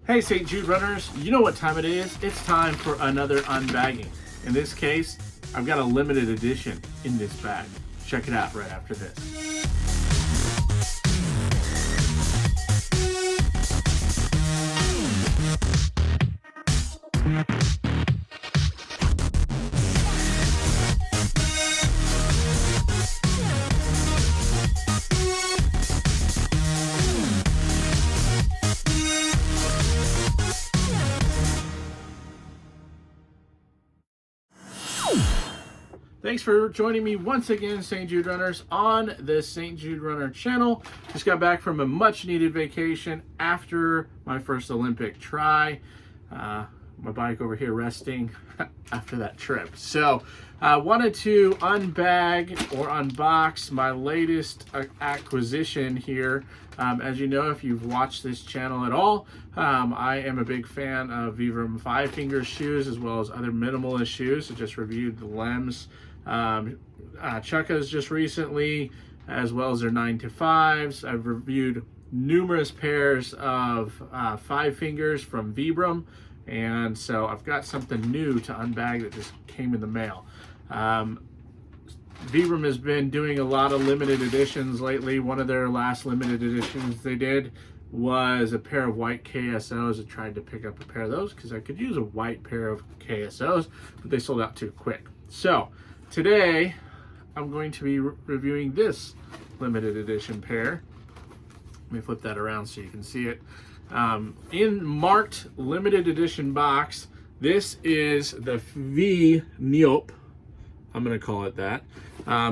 Hey St. Jude runners, you know what time it is? It's time for another unbagging. In this case, I've got a limited edition in this bag. Check it out right after this. Thanks for joining me once again, St. Jude runners, on the StJudeRnr channel. Just got back from a much needed vacation after my first Olympic try. My bike over here resting after that trip. So I wanted to unbag or unbox my latest acquisition here. As you know, if you've watched this channel at all, I am a big fan of Vibram FiveFingers shoes as well as other minimalist shoes. I just reviewed the Lems Chukkas just recently, as well as their 9-to-5s. I've reviewed numerous pairs of FiveFingers from Vibram, and so I've got something new to unbag that just came in the mail. Vibram has been doing a lot of limited editions lately. One of their last limited editions they did was a pair of white KSOs. I tried to pick up a pair of those because I could use a white pair of KSOs, but they sold out too quick. So today I'm going to be reviewing this limited edition pair. Let me flip that around so you can see it. In marked limited edition box, this is the V-NEOP. I'm going to call it that.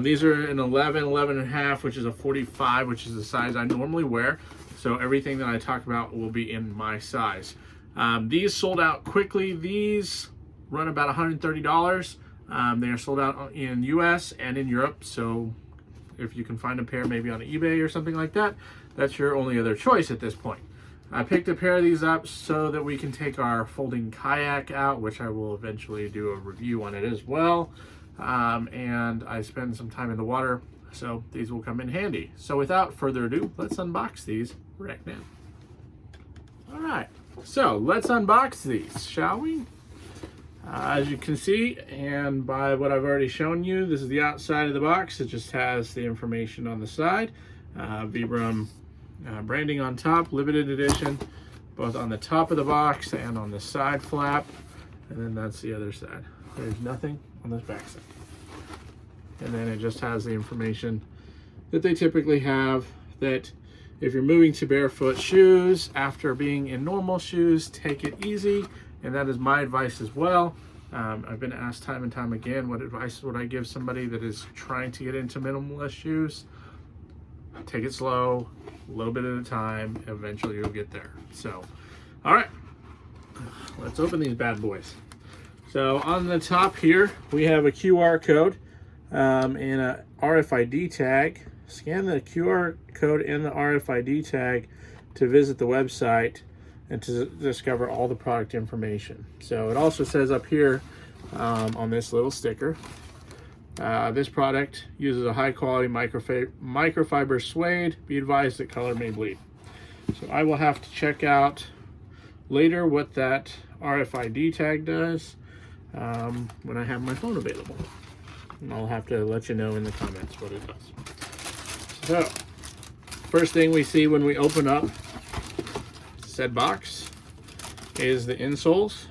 These are an 11, 11 and a half, which is a 45, which is the size I normally wear. So everything that I talk about will be in my size. These sold out quickly. These run about $130. They are sold out in US and in Europe. So if you can find a pair maybe on eBay or something like that, that's your only other choice at this point. I picked a pair of these up so that we can take our folding kayak out, which I will eventually do a review on it as well. And I spend some time in the water, so these will come in handy. So without further ado, let's unbox these right now. All right, so let's unbox these, shall we? As you can see, and by what I've already shown you, this is the outside of the box. It just has the information on the side. Vibram branding on top, limited edition, both on the top of the box and on the side flap. And then that's the other side. There's nothing on this back side. And then it just has the information that they typically have, that if you're moving to barefoot shoes after being in normal shoes, take it easy. And that is my advice as well. I've been asked time and time again, what advice would I give somebody that is trying to get into minimalist shoes? Take it slow, a little bit at a time, eventually you'll get there. So, all right, let's open these bad boys. So on the top here, we have a QR code and a RFID tag. Scan the QR code and the RFID tag to visit the website and to discover all the product information. So it also says up here on this little sticker, this product uses a high quality microfiber suede. Be advised that color may bleed. So I will have to check out later what that RFID tag does when I have my phone available. And I'll have to let you know in the comments what it does. So first thing we see when we open up said box is the insoles.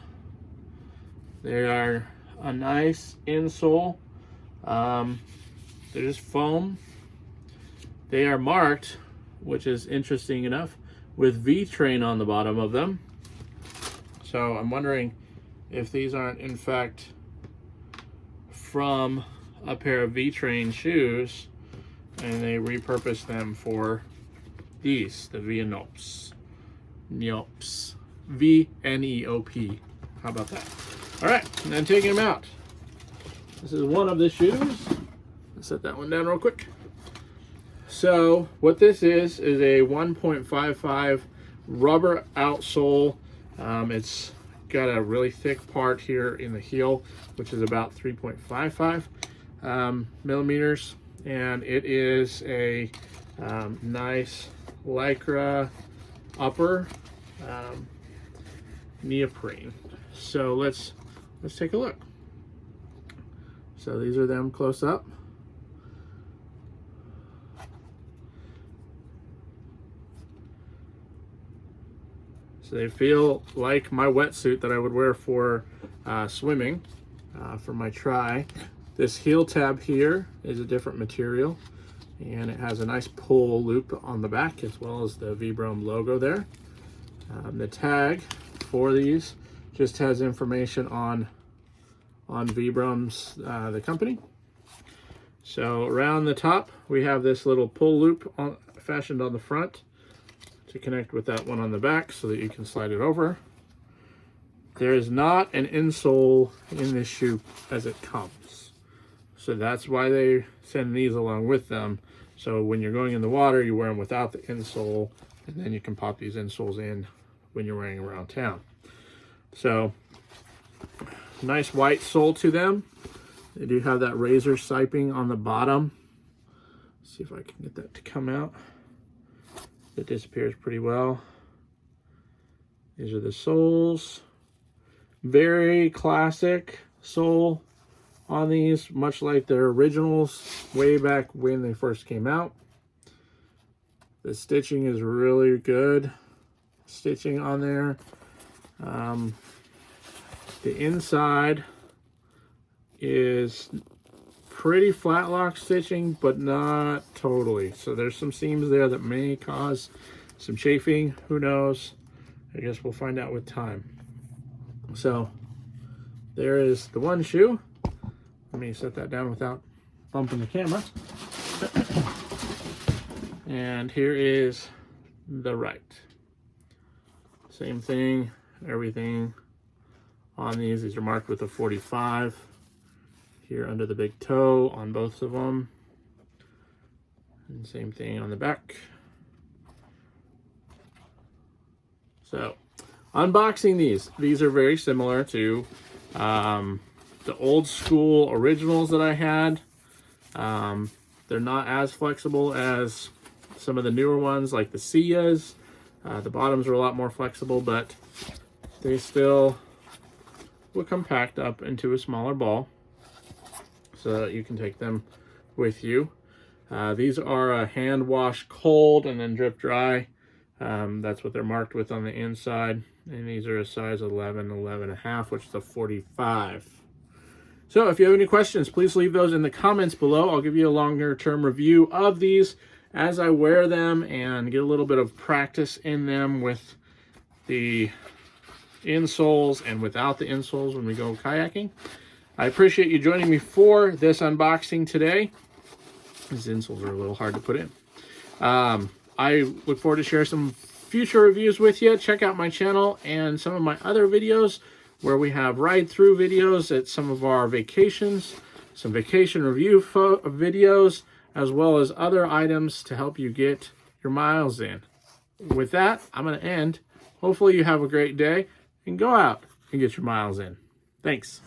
They are a nice insole. They're just foam. They are marked, which is interesting enough, with V-Train on the bottom of them. So I'm wondering if these aren't in fact from a pair of V-Train shoes and they repurposed them for these, the V-NEOPs. NEOPs. V-N-E-O-P. How about that? All right, and then taking them out. This is one of the shoes. Let's set that one down real quick. So what this is a 1.55 rubber outsole. It's got a really thick part here in the heel, which is about 3.55 millimeters, and it is a nice Lycra upper. neoprene. So let's take a look. So these are them close up. So they feel like my wetsuit that I would wear for swimming, for my try. This heel tab here is a different material, and it has a nice pull loop on the back as well as the Vibram logo there. The tag for these just has information on Vibram's, the company. So around the top we have this little pull loop fashioned on the front to connect with that one on the back so that you can slide it over. There is not an insole in this shoe as it comes. So that's why they send these along with them. So when you're going in the water, you wear them without the insole, and then you can pop these insoles in when you're wearing around town. So nice white sole to them. They do have that razor siping on the bottom. Let's see if I can get that to come out. It disappears pretty well. These are the soles. Very classic sole on these, much like their originals way back when they first came out. The stitching is really good. Stitching on there. The inside is pretty flat lock stitching, but not totally. So there's some seams there that may cause some chafing. Who knows? I guess we'll find out with time. So there is the one shoe. Let me set that down without bumping the camera. And here is the right. Same thing, everything on these. These are marked with a 45. Here under the big toe on both of them. And same thing on the back. So, unboxing these. These are very similar to the old school originals that I had. They're not as flexible as some of the newer ones like the Sias. The bottoms are a lot more flexible, but they still will come packed up into a smaller ball, so that you can take them with you. These are a hand wash cold and then drip dry. That's what they're marked with on the inside. And these are a size 11, 11.5, which is a 45. So if you have any questions, please leave those in the comments below. I'll give you a longer term review of these as I wear them and get a little bit of practice in them with the insoles and without the insoles when we go kayaking. I appreciate you joining me for this unboxing today. These insoles are a little hard to put in. I look forward to share some future reviews with you. Check out my channel and some of my other videos where we have ride-through videos at some of our vacations, some vacation review videos, as well as other items to help you get your miles in. With that, I'm going to end. Hopefully you have a great day and go out and get your miles in. Thanks.